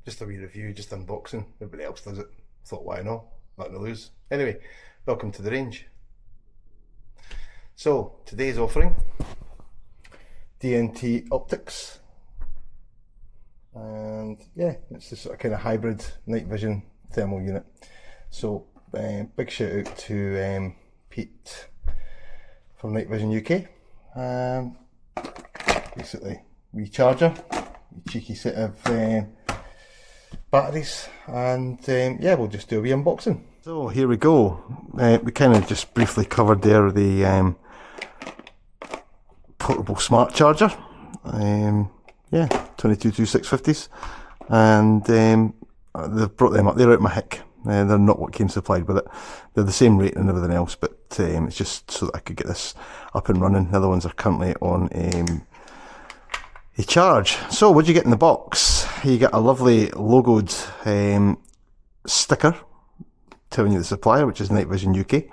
Just a wee review, just unboxing. Everybody else does it. Thought, why not? Nothing to lose. Anyway, welcome to the range. So, today's offering, DNT optics. And yeah, it's this sort of kind of hybrid night vision thermal unit. So, big shout out to Pete from Night Vision UK. Basically, wee charger, wee cheeky set of batteries, and yeah, we'll just do a wee unboxing. So here we go. We kind of just briefly covered there the portable smart charger. Yeah, 222650s, and they've brought them up. They're out my hick. They're not what came supplied with it. They're the same rate and everything else, but it's just so that I could get this up and running. The other ones are currently on a charge. So what do you get in the box? You get a lovely logoed sticker telling you the supplier, which is Night Vision UK,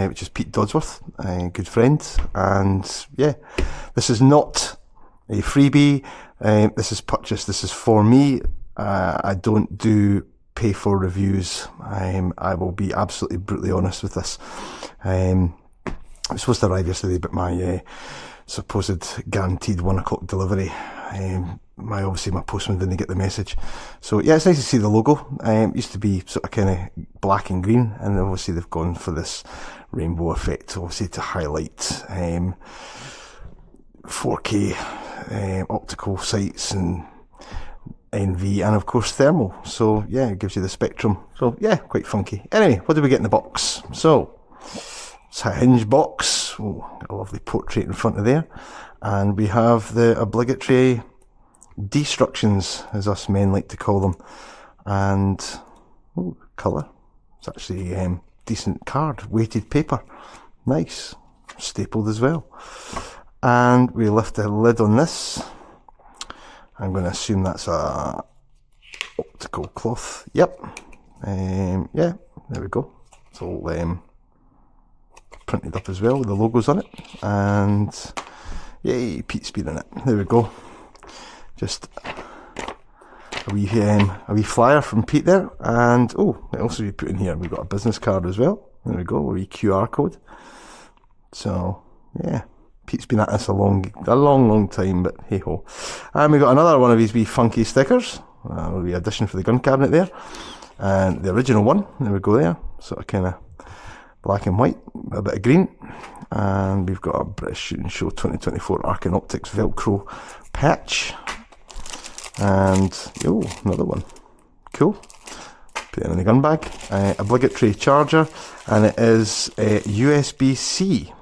which is Pete Dodsworth, a good friend. And yeah, this is not a freebie. This is purchased. This is for me. I don't do pay for reviews. I will be absolutely brutally honest with this. It was supposed to arrive yesterday, but my supposed guaranteed 1 o'clock delivery, obviously my postman didn't get the message. So yeah, it's nice to see the logo. It used to be sort of kind of black and green, and obviously they've gone for this rainbow effect, obviously to highlight 4K optical sights and NV, and of course thermal. So yeah, it gives you the spectrum. So yeah, quite funky. Anyway, what do we get in the box? So it's a hinge box. Oh, got a lovely portrait in front of there, and we have the obligatory destructions, as us men like to call them, and colour. It's actually decent card, weighted paper, nice, stapled as well. And we lift the lid on this. I'm going to assume that's a optical cloth. Yep. Yeah, there we go. It's all printed up as well with the logos on it. And yay, Pete's been in it. There we go. Just a wee flyer from Pete there. And oh, also we put in here, we've got a business card as well. There we go, a wee QR code. So yeah, Pete's been at this a long time, but hey ho. And we got another one of these wee funky stickers, a wee addition for the gun cabinet there, and the original one, there we go there, sort of kind of black and white, a bit of green, and we've got a British Shooting Show 2024 Arcane Optics Velcro patch, and oh, another one, cool. Put it in the gun bag. Obligatory charger, and it is USB-C.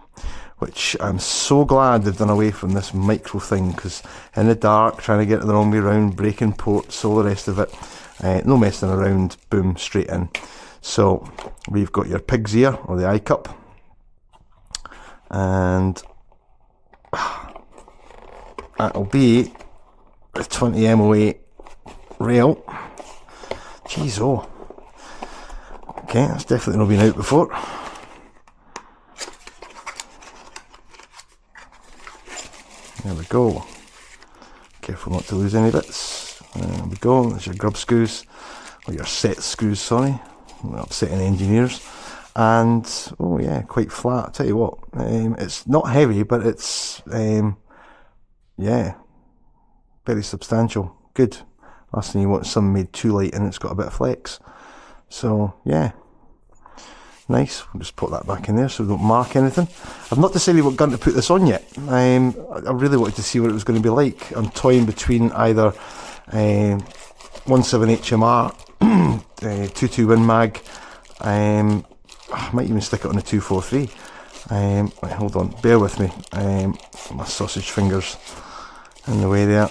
Which I'm so glad they've done away from this micro thing, because in the dark, trying to get it the wrong way around, breaking ports, all the rest of it, no messing around, boom, straight in. So we've got your pig's ear, or the eye cup, and that'll be a 20 MOA rail. Jeez, oh. Okay, that's definitely not been out before. There we go. Careful not to lose any bits. There we go. There's your grub screws, or your set screws, sorry. Upsetting engineers. And oh yeah, quite flat. I'll tell you what, it's not heavy, but it's yeah, very substantial. Good. Last thing you want is something made too light and it's got a bit of flex. So yeah, nice. We'll just put that back in there so we don't mark anything. I've not decided what gun to put this on yet. I really wanted to see what it was going to be like. I'm toying between either 17 HMR, 22 Win Mag. I might even stick it on a 243. Right, hold on, bear with me. My sausage fingers in the way there.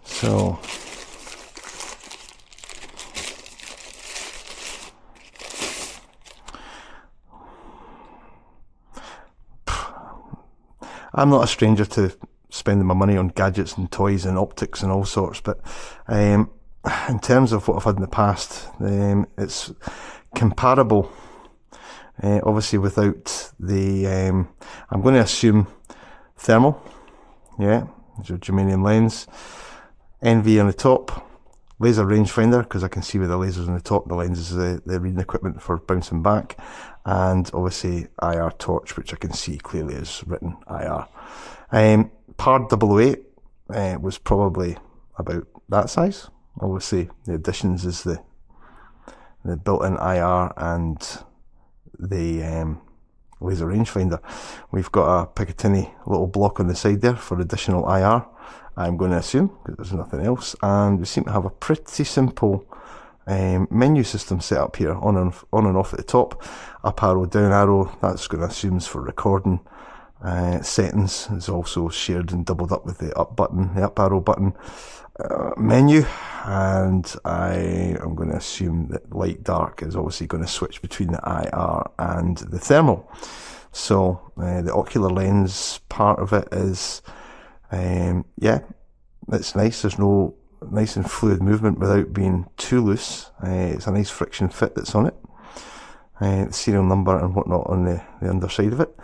So I'm not a stranger to spending my money on gadgets and toys and optics and all sorts, but in terms of what I've had in the past, it's comparable. Obviously without the, I'm going to assume thermal, yeah, there's your germanium lens. NV on the top, laser rangefinder, because I can see with the lasers on the top, the lens is the reading equipment for bouncing back, and obviously IR torch, which I can see clearly is written IR. Pard 008 was probably about that size. Obviously the additions is the built-in IR and the laser rangefinder. We've got a Picatinny little block on the side there for additional IR, I'm going to assume, because there's nothing else. And we seem to have a pretty simple menu system set up here, on and off at the top. Up arrow, down arrow, that's going to assume is for recording. Settings is also shared and doubled up with the up button, the up arrow button. Menu, and I am going to assume that light dark is obviously going to switch between the IR and the thermal. So the ocular lens part of it is, yeah, it's nice. There's no nice and fluid movement without being too loose. It's a nice friction fit that's on it. The serial number and whatnot on the underside of it.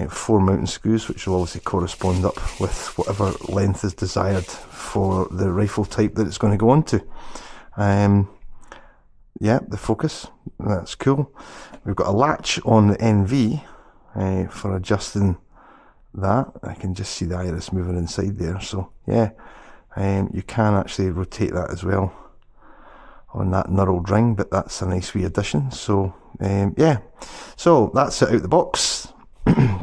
4 mounting screws, which will obviously correspond up with whatever length is desired for the rifle type that it's going to go on to. Yeah, the focus, that's cool. We've got a latch on the NV for adjusting that. I can just see the iris moving inside there, so yeah, you can actually rotate that as well on that knurled ring, but that's a nice wee addition. So yeah, so that's it out the box.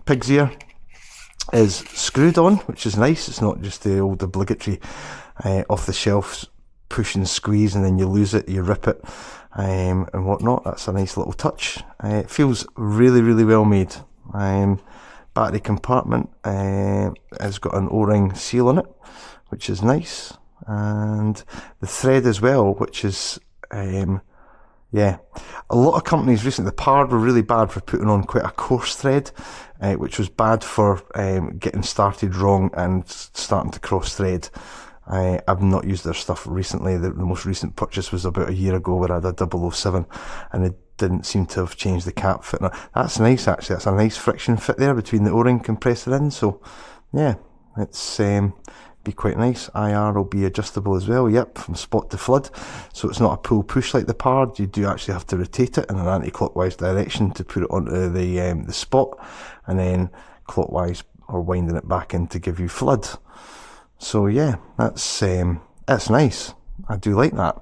Pig's ear is screwed on, which is nice. It's not just the old obligatory off the shelf push and squeeze and then you lose it, you rip it, and whatnot. That's a nice little touch. It feels really, really well made. Battery compartment has got an O-ring seal on it, which is nice, and the thread as well, which is yeah, a lot of companies recently, the Pard were really bad for putting on quite a coarse thread, which was bad for getting started wrong and starting to cross thread. I've not used their stuff recently. The most recent purchase was about a year ago where I had a 007 and it didn't seem to have changed the cap fit. Now, that's nice actually, that's a nice friction fit there between the O-ring compressor in, so yeah, it's be quite nice. IR will be adjustable as well, yep, from spot to flood, so it's not a pull push like the Pard. You do actually have to rotate it in an anti-clockwise direction to put it onto the spot, and then clockwise or winding it back in to give you flood. So yeah, that's nice. I do like that.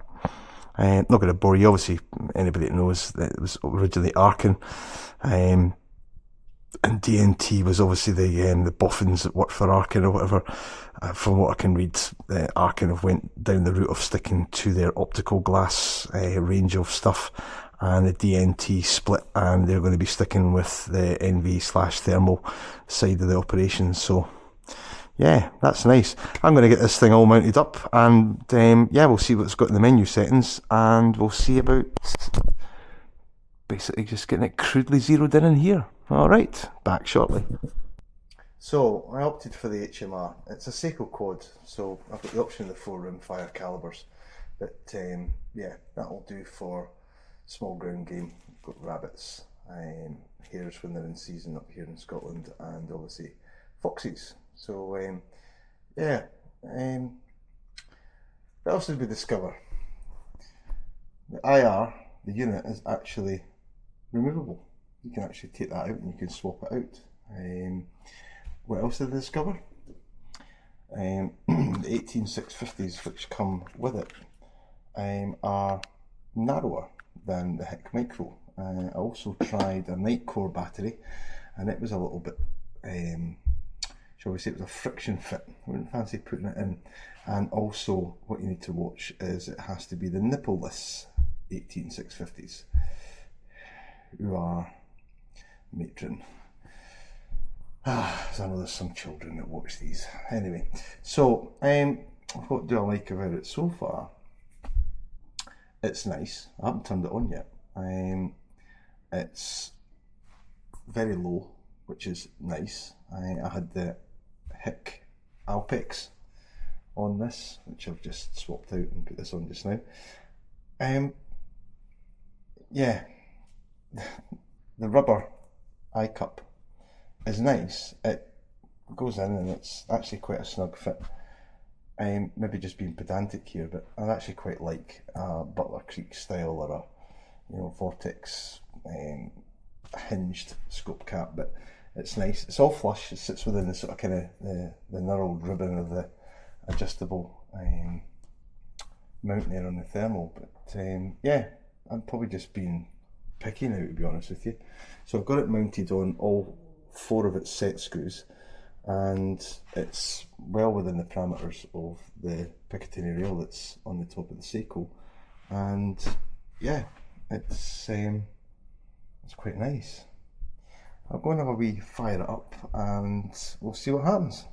Not going to bore you, obviously anybody that knows that it was originally Arkin, and DNT was obviously the boffins that worked for Arkin or whatever. From what I can read, Arkin have went down the route of sticking to their optical glass range of stuff, and the DNT split, and they're going to be sticking with the NV/thermal side of the operation. So yeah, that's nice. I'm going to get this thing all mounted up, and yeah, we'll see what's got in the menu settings, and we'll see about basically just getting it crudely zeroed in here. Alright, back shortly. So I opted for the HMR. It's a Seiko quad, so I've got the option of the 4 rimfire calibers, but yeah, that'll do for small ground game. Got rabbits, hares when they're in season up here in Scotland, and obviously foxes. So yeah, what else did we discover? The IR, the unit, is actually removable. You can actually take that out and you can swap it out. What else did I discover? The 18650s which come with it are narrower than the HIC Micro. I also tried a Nightcore battery, and it was a little bit, shall we say, it was a friction fit. I wouldn't fancy putting it in. And also what you need to watch is it has to be the nippleless 18650s, who are matron. I know there's some children that watch these. Anyway, so what do I like about it so far? It's nice. I haven't turned it on yet. It's very low, which is nice. I had the HIC Alpex on this, which I've just swapped out and put this on just now. Yeah, the rubber eye cup is nice. It goes in and it's actually quite a snug fit. Maybe just being pedantic here, but I actually quite like a Butler Creek style or a, you know, Vortex hinged scope cap, but it's nice. It's all flush. It sits within the sort of kind of the knurled ribbon of the adjustable mount there on the thermal. But yeah, I'm probably just being picky now, to be honest with you. So I've got it mounted on all 4 of its set screws, and it's well within the parameters of the Picatinny rail that's on the top of the Seiko, and yeah, it's quite nice. I'm going to have a wee fire it up and we'll see what happens.